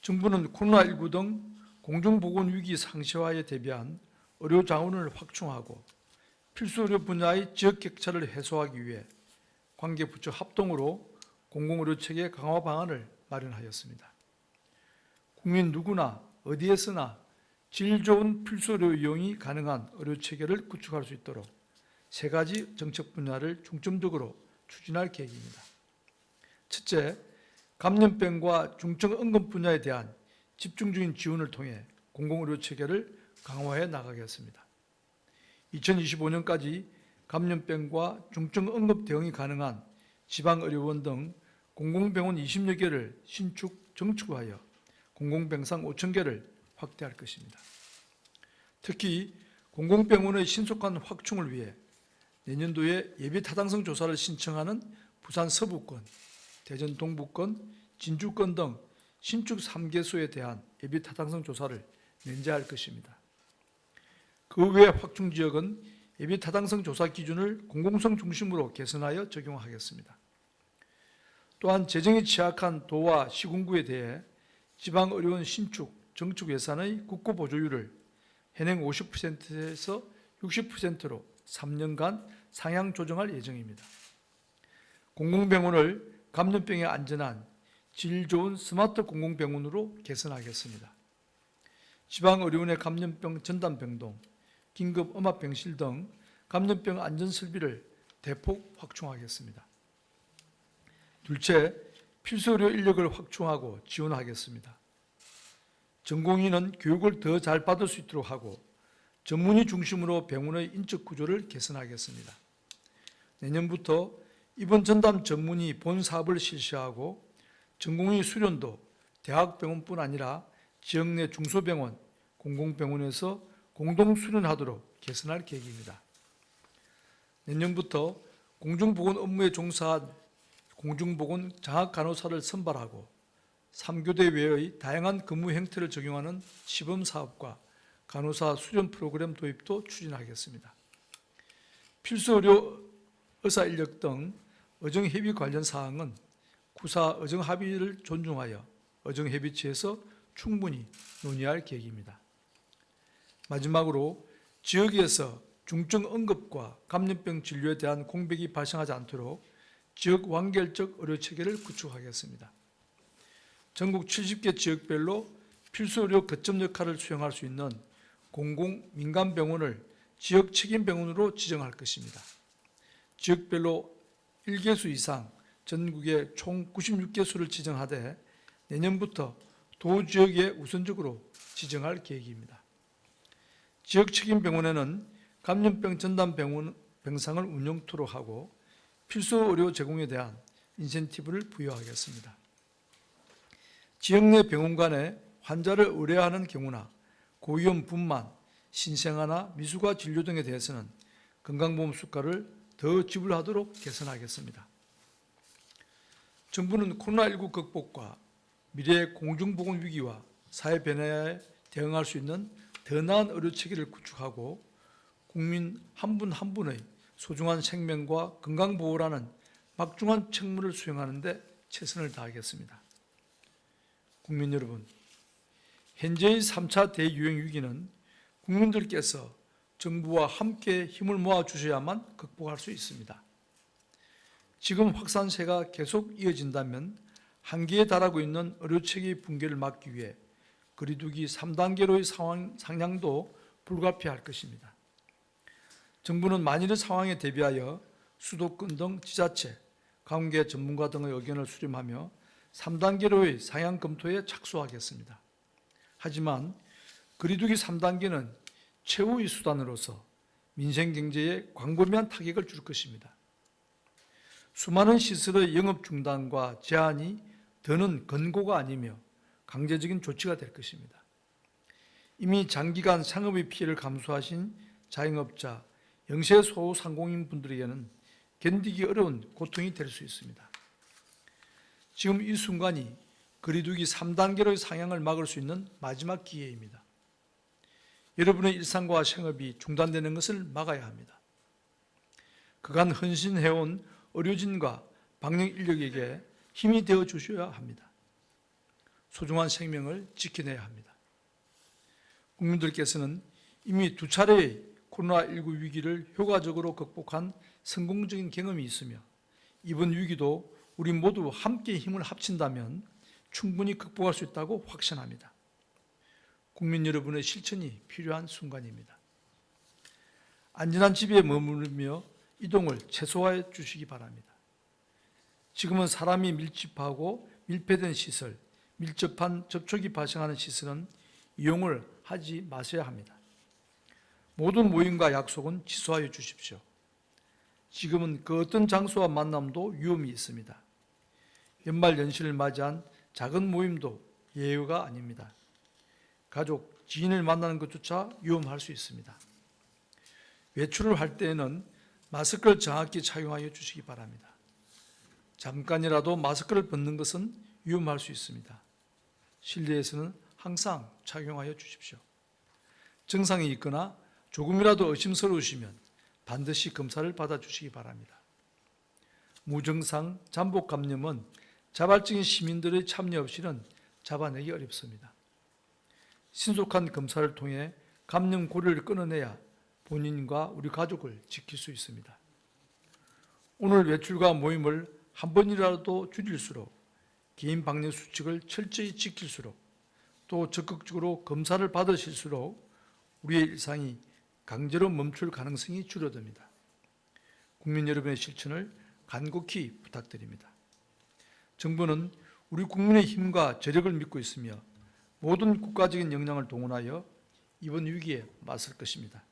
정부는 코로나19 등 공중보건위기 상시화에 대비한 의료 자원을 확충하고 필수 의료 분야의 지역 격차를 해소하기 위해 관계 부처 합동으로 공공의료체계 강화 방안을 마련하였습니다. 국민 누구나 어디에서나 질 좋은 필수 의료 이용이 가능한 의료체계를 구축할 수 있도록 세 가지 정책 분야를 중점적으로 추진할 계획입니다. 첫째, 감염병과 중증응급 분야에 대한 집중적인 지원을 통해 공공의료체계를 강화해 나가겠습니다. 2025년까지 감염병과 중증응급 대응이 가능한 지방의료원 등 공공병원 20여 개를 신축, 정축하여 공공병상 5,000개를 확대할 것입니다. 특히 공공병원의 신속한 확충을 위해 내년도에 예비타당성 조사를 신청하는 부산 서부권, 대전 동부권, 진주권 등 신축 3개소에 대한 예비타당성 조사를 면제할 것입니다. 그 외 확충 지역은 예비타당성 조사 기준을 공공성 중심으로 개선하여 적용하겠습니다. 또한 재정이 취약한 도와 시군구에 대해 지방의료원 신축, 정축 예산의 국고 보조율을 현행 50%에서 60%로 3년간 상향 조정할 예정입니다. 공공병원을 감염병에 안전한 질 좋은 스마트 공공병원으로 개선하겠습니다. 지방의료원의 감염병 전담병동, 긴급음압병실 등 감염병 안전설비를 대폭 확충하겠습니다. 둘째, 필수의료 인력을 확충하고 지원하겠습니다. 전공의는 교육을 더 잘 받을 수 있도록 하고 전문의 중심으로 병원의 인적 구조를 개선하겠습니다. 내년부터 입원 전담 전문의 본 사업을 실시하고 전공의 수련도 대학병원뿐 아니라 지역 내 중소병원, 공공병원에서 공동 수련하도록 개선할 계획입니다. 내년부터 공중보건 업무에 종사한 공중보건 장학간호사를 선발하고 3교대 외의 다양한 근무 형태를 적용하는 시범사업과 간호사 수련 프로그램 도입도 추진하겠습니다. 필수의료 의사인력 등 의정협의 관련 사항은 구사 의정합의를 존중하여 의정협의체에서 충분히 논의할 계획입니다. 마지막으로 지역에서 중증 응급과 감염병 진료에 대한 공백이 발생하지 않도록 지역 완결적 의료체계를 구축하겠습니다. 전국 70개 지역별로 필수의료 거점 역할을 수행할 수 있는 공공 민간병원을 지역 책임병원으로 지정할 것입니다. 지역별로 1개수 이상 전국에 총 96개수를 지정하되 내년부터 도지역에 우선적으로 지정할 계획입니다. 지역 책임병원에는 감염병 전담 병상을 운영토록 하고 필수 의료 제공에 대한 인센티브를 부여하겠습니다. 지역 내 병원 간에 환자를 의뢰하는 경우나 고위험 분만, 신생아나 미숙아 진료 등에 대해서는 건강보험 수가를 더 지불하도록 개선하겠습니다. 정부는 코로나19 극복과 미래의 공중보건 위기와 사회 변화에 대응할 수 있는 더 나은 의료체계를 구축하고 국민 한 분 한 분의 소중한 생명과 건강보호라는 막중한 책무를 수행하는 데 최선을 다하겠습니다. 국민 여러분, 현재의 3차 대유행 위기는 국민들께서 정부와 함께 힘을 모아주셔야만 극복할 수 있습니다. 지금 확산세가 계속 이어진다면 한계에 달하고 있는 의료체계의 붕괴를 막기 위해 거리두기 3단계로의 상향도 불가피할 것입니다. 정부는 만일의 상황에 대비하여 수도권 등 지자체, 관계 전문가 등의 의견을 수렴하며 3단계로의 상향 검토에 착수하겠습니다. 하지만 거리두기 3단계는 최후의 수단으로서 민생경제에 광범위한 타격을 줄 것입니다. 수많은 시설의 영업 중단과 제한이 더는 권고가 아니며 강제적인 조치가 될 것입니다. 이미 장기간 상업의 피해를 감수하신 자영업자, 영세소상공인 분들에게는 견디기 어려운 고통이 될 수 있습니다. 지금 이 순간이 거리두기 3단계로의 상향을 막을 수 있는 마지막 기회입니다. 여러분의 일상과 생업이 중단되는 것을 막아야 합니다. 그간 헌신해온 의료진과 방역 인력에게 힘이 되어 주셔야 합니다. 소중한 생명을 지켜내야 합니다. 국민들께서는 이미 2차례의 코로나19 위기를 효과적으로 극복한 성공적인 경험이 있으며 이번 위기도 우리 모두 함께 힘을 합친다면 충분히 극복할 수 있다고 확신합니다. 국민 여러분의 실천이 필요한 순간입니다. 안전한 집에 머무르며 이동을 최소화해 주시기 바랍니다. 지금은 사람이 밀집하고 밀폐된 시설, 밀접한 접촉이 발생하는 시설은 이용을 하지 마셔야 합니다. 모든 모임과 약속은 취소하여 주십시오. 지금은 그 어떤 장소와 만남도 위험이 있습니다. 연말 연시를 맞이한 작은 모임도 예외가 아닙니다. 가족, 지인을 만나는 것조차 위험할 수 있습니다. 외출을 할 때에는 마스크를 정확히 착용하여 주시기 바랍니다. 잠깐이라도 마스크를 벗는 것은 위험할 수 있습니다. 실내에서는 항상 착용하여 주십시오. 증상이 있거나 조금이라도 의심스러우시면 반드시 검사를 받아주시기 바랍니다. 무증상 잠복 감염은 자발적인 시민들의 참여 없이는 잡아내기 어렵습니다. 신속한 검사를 통해 감염 고리를 끊어내야 본인과 우리 가족을 지킬 수 있습니다. 오늘 외출과 모임을 한 번이라도 줄일수록 개인 방역 수칙을 철저히 지킬수록 또 적극적으로 검사를 받으실수록 우리의 일상이 강제로 멈출 가능성이 줄어듭니다. 국민 여러분의 실천을 간곡히 부탁드립니다. 정부는 우리 국민의 힘과 저력을 믿고 있으며 모든 국가적인 역량을 동원하여 이번 위기에 맞설 것입니다.